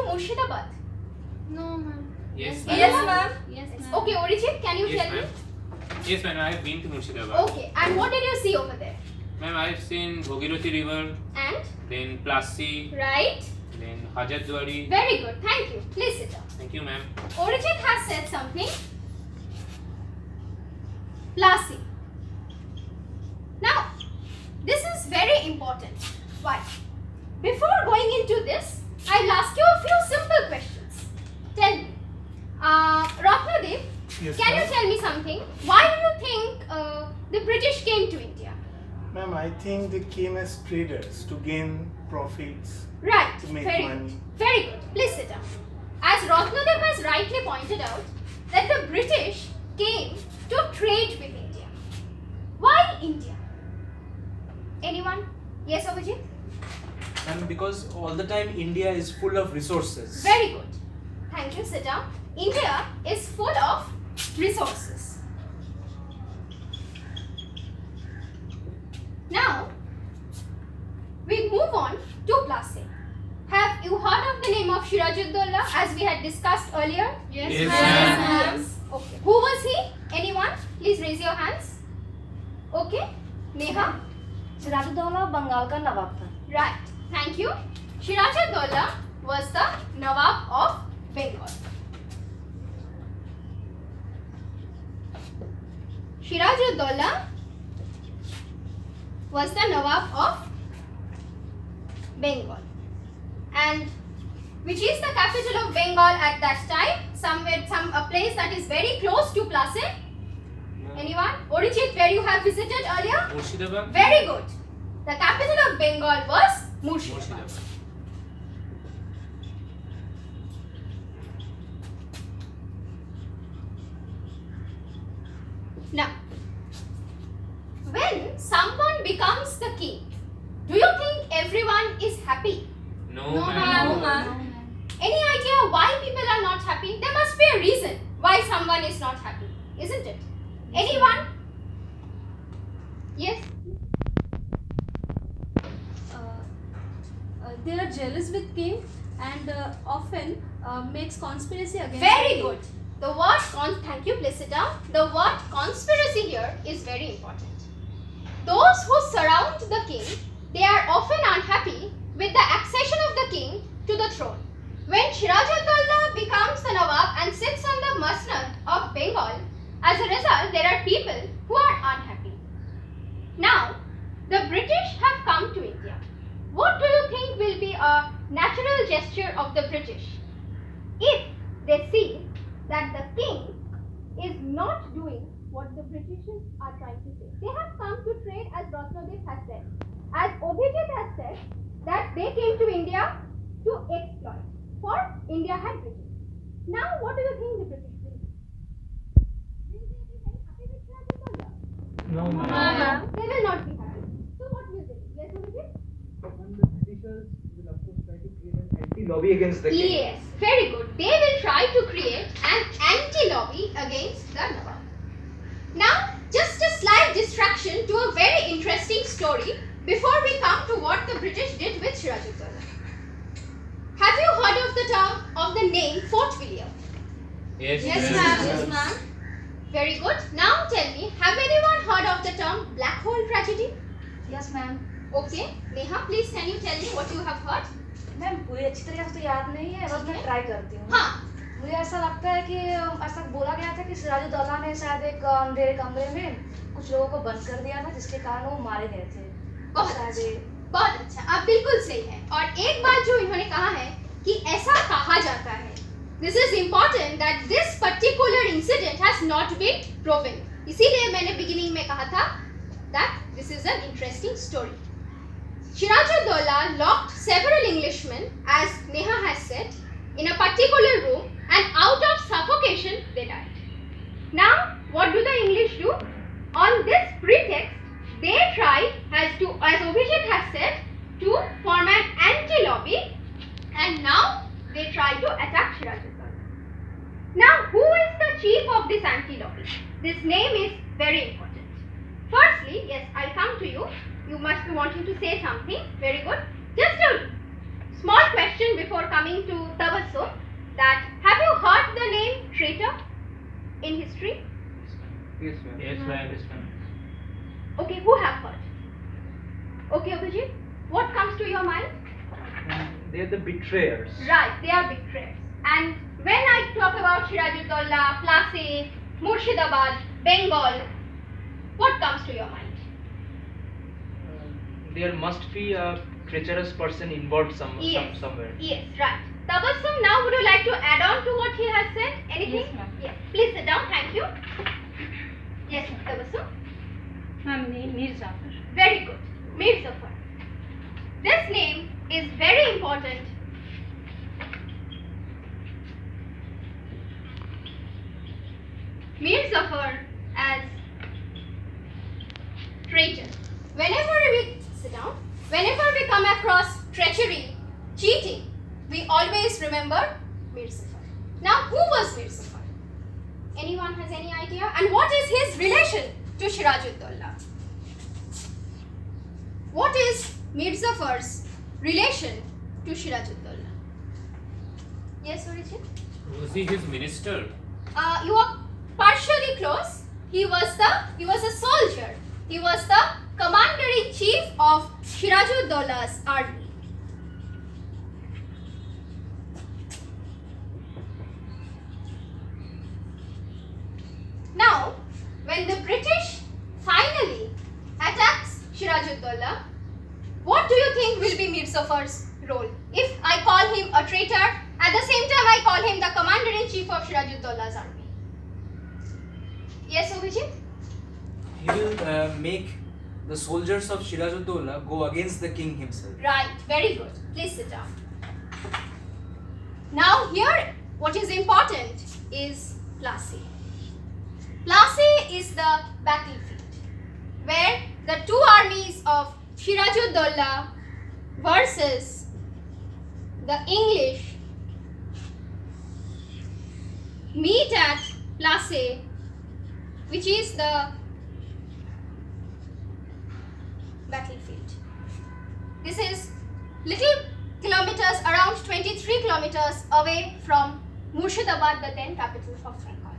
Murshidabad? No, ma'am. Yes, Yes, ma'am. ma'am. Yes, ma'am. Okay, Orijit, can you Yes, tell me? ma'am. Yes, ma'am. I have been to Murshidabad. Okay, and what did you see over there? Ma'am, I have seen Bhogirati River, And? then Plasi, Right? then Hajatdwari. Very good, thank you. Please sit down. Thank you, ma'am. Orijit has said something. Plasi. Now, this is very important. Why? Before going into this, I'll ask you a few simple questions. Tell me, Ratnadev, Yes, can you ma'am. tell me something? Why do you think the British came to India? Ma'am, I think they came as traders to gain profits. Right, To make very money. good. Very good. Please sit down. As Ratnadev has rightly pointed out, that the British came to trade with India. Why India? Anyone? Yes, Abhijit? And because all the time India is full of resources. Very good. Thank you. Sit down. India is full of resources. Now, we move on to Plase. Have you heard of the name of Sirajuddaulah as we had discussed earlier? Yes, Yes, ma'am. ma'am. Yes. Okay. Who was he? Anyone? Please raise your hands. Okay. Neha? Siraj-ud-Daulah Bengal का नवाब था. Right. Thank you. Sirajuddaulah was the Nawab of Bengal. Sirajuddaulah was the Nawab of Bengal. And which is the capital of Bengal at that time? A place that is very close to Plase. Anyone? Orijit, where you have visited earlier? Murshidabad. Very good. The capital of Bengal was Murshidabad. Murshidabad. Now, when someone becomes the king, do you think everyone is happy? No, No, ma'am. ma'am. ma'am. Any idea why people are not happy? There must be a reason why someone is not happy, isn't it? Anyone? Yes? They are jealous with king and often makes conspiracy against Very the king. good. The word thank you, please sit down. The word conspiracy here is very important. Those who surround the king, they are often unhappy with the accession of the king to the throne. When Sirajuddaulah becomes the Nawab and sits on the Musnad of Bengal, as a result, there are people who are unhappy. Now, the British have come to India. What do you think will be a natural gesture of the British? If they see that the king is not doing what the British are trying to say. They have come to trade, as Ratnadev has said. As Abhijit has said, that they came to India to exploit. For India had British. Now, what do you think the British will do? Will they be very happy with Sirajuddaulah? No, No, ma'am. ma'am. They will not be happy. So, what will they do? Yes, Abhijit? And the Britishers will of course try to create an anti-lobby against the king. Yes, very good. They will try to create an anti-lobby against the Nawab. Now, just a slight distraction to a very interesting story before we come to what the British did with Sirajuddaulah. Have you heard of the term of the name Fort William? Yes, Yes, ma'am. ma'am. Yes, ma'am. Very good. Now tell me, have anyone heard of the term black hole tragedy? Yes, ma'am. Okay. Neha, please can you tell me what you have heard? Ma'am पूरी अच्छी तरीके से तो याद नहीं है, बस मैं ट्राई करती हूँ. हाँ. मुझे ऐसा लगता है कि ऐसा बोला गया था कि सिराजुद्दौला ने शायद एक अंधेरे कमरे में कुछ लोगों को बंद कर दिया था जिसके कारण वो मारे गए थे. बहुत शायद अच्छा. ये- बहुत अच्छा. आप बिल्कुल सही है. और एक बात जो इन्होंने कहा है कि ऐसा कहा जाता है. This is important that this particular incident has not been proven. इसीलिए मैंने beginning में कहा था that this is an interesting story. Sirajuddaulah locked several Englishmen, as Neha has said, in a particular room, and out of suffocation they died. Now, what do the English do? On this pretext, they try, as Abhijit has said, to form an anti-lobby, and now they try to attack Sirajuddaulah. Now, who is the chief of this anti-lobby? This name is very important. Firstly, yes, I'll come to you. You must be wanting to say something. Very good. Just a small question. question before coming to Tabassum, that have you heard the name traitor in history? Yes, ma'am. Yes, ma'am. Okay, who have heard? Okay, Abhijit, what comes to your mind? They are the betrayers. Right, they are betrayers. And when I talk about Sirajuddaulah, Plassey, Murshidabad, Bengal, what comes to your mind? There must be a treacherous person involved somewhere. Yes, right. Tabassum, now would you like to add on to what he has said? Anything? Yes, ma'am. Yes. Please sit down. Thank you. Yes, Tabassum. Ma'am, Mir Jafar. Very good. Mir Jafar. This name is very important. Mir Jafar as traitor. Whenever we come across treachery, cheating, we always remember Mir Jafar. Now, who was Mir Jafar? Anyone has any idea? And what is his relation to Sirajuddaulah? What is Mir Jafar's relation to Sirajuddaulah? Yes, Sucharita? Was he his minister? You are partially close. He was a soldier. He was the commander-in-chief of Sirajuddaullah's army. Now, when the British finally attacks Sirajuddaulah, what do you think will be Mir Jafar's role? If I call him a traitor, at the same time I call him the commander-in-chief of Sirajuddaullah's army. Yes, Abhijit? He will make the soldiers of Sirajuddaulah go against the king himself. Right, very good. Please sit down. Now here, what is important is Plassey. Plassey is the battlefield where the two armies of Sirajuddaulah versus the English meet at Plassey, which is the battlefield. This is little kilometers, around 23 kilometers away from Murshidabad, the then capital of Bengal.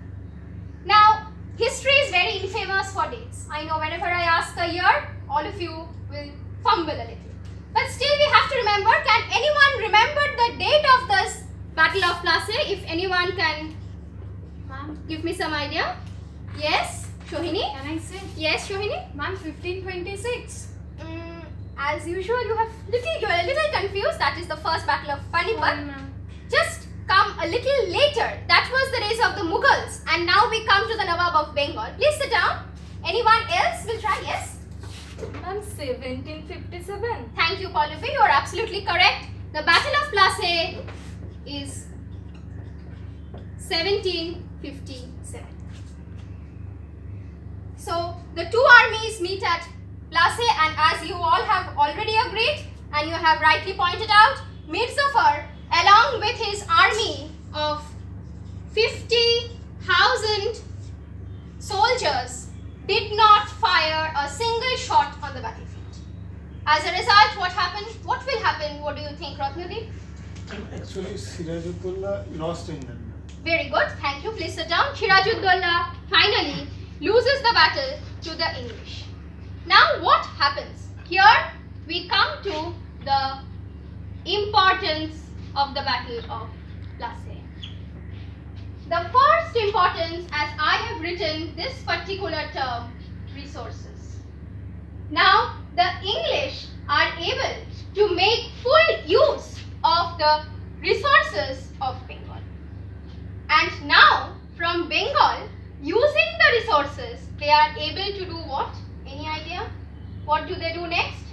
Now, history is very infamous for dates. I know whenever I ask a year, all of you will fumble a little. But still we have to remember, can anyone remember the date of this Battle of Plassey? If anyone can give me some idea. Yes, Shohini? Can I say? Yes, Shohini? Ma'am, 1526. As usual, you are a little confused. That is the first Battle of Panipat. Ma'am. Just come a little later. That was the days of the Mughals, and now we come to the Nawab of Bengal. Please sit down. Anyone else will try? Yes? Ma'am, 1757. Thank you, Pallavi. You are absolutely correct. The Battle of Plassey is 1757. So, the two armies meet at Plassey, and as you all have already agreed and you have rightly pointed out, Mir Jafar, along with his army of 50,000 soldiers, did not fire a single shot on the battlefield. As a result, what happened? What will happen? What do you think, Ratnadeep? Actually, Sirajuddaulah lost in that. Very good. Thank you. Please sit down. Sirajuddaulah finally loses the battle to the English. Now what happens? Here we come to the importance of the Battle of Plassey. The first importance, as I have written this particular term, resources. Now the English are able to make full use of the resources of Bengal. And now from Bengal, using the resources, they are able to do what? Any idea? What do they do next?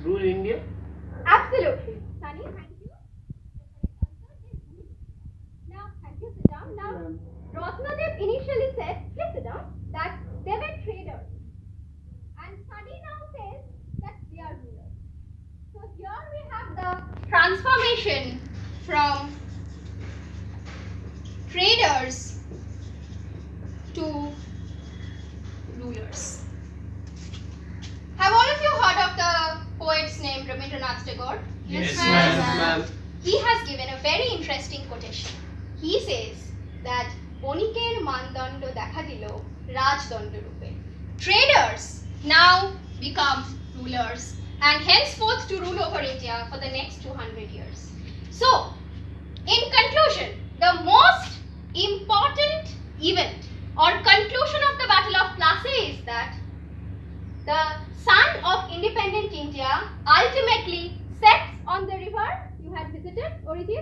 Rule India? Absolutely. Sunny, thank you. Now, thank you. Sit down. Now, Ratnadev initially said, please sit down, that they were traders. And Sunny now says that they are rulers. So here we have the transformation from traders to rulers. Have all of you heard of the poet's name Rabindranath Tagore? Yes, ma'am. He has given a very interesting quotation. He says that Boniker Mandando Dekha Dilo Rajdondo Rupe. Traders now become rulers and henceforth to rule over India for the next 200 years. So, in conclusion, the most important event or conclusion of the Battle of Plassey is that the sun of independent India ultimately sets on the river. You had visited, Oriti?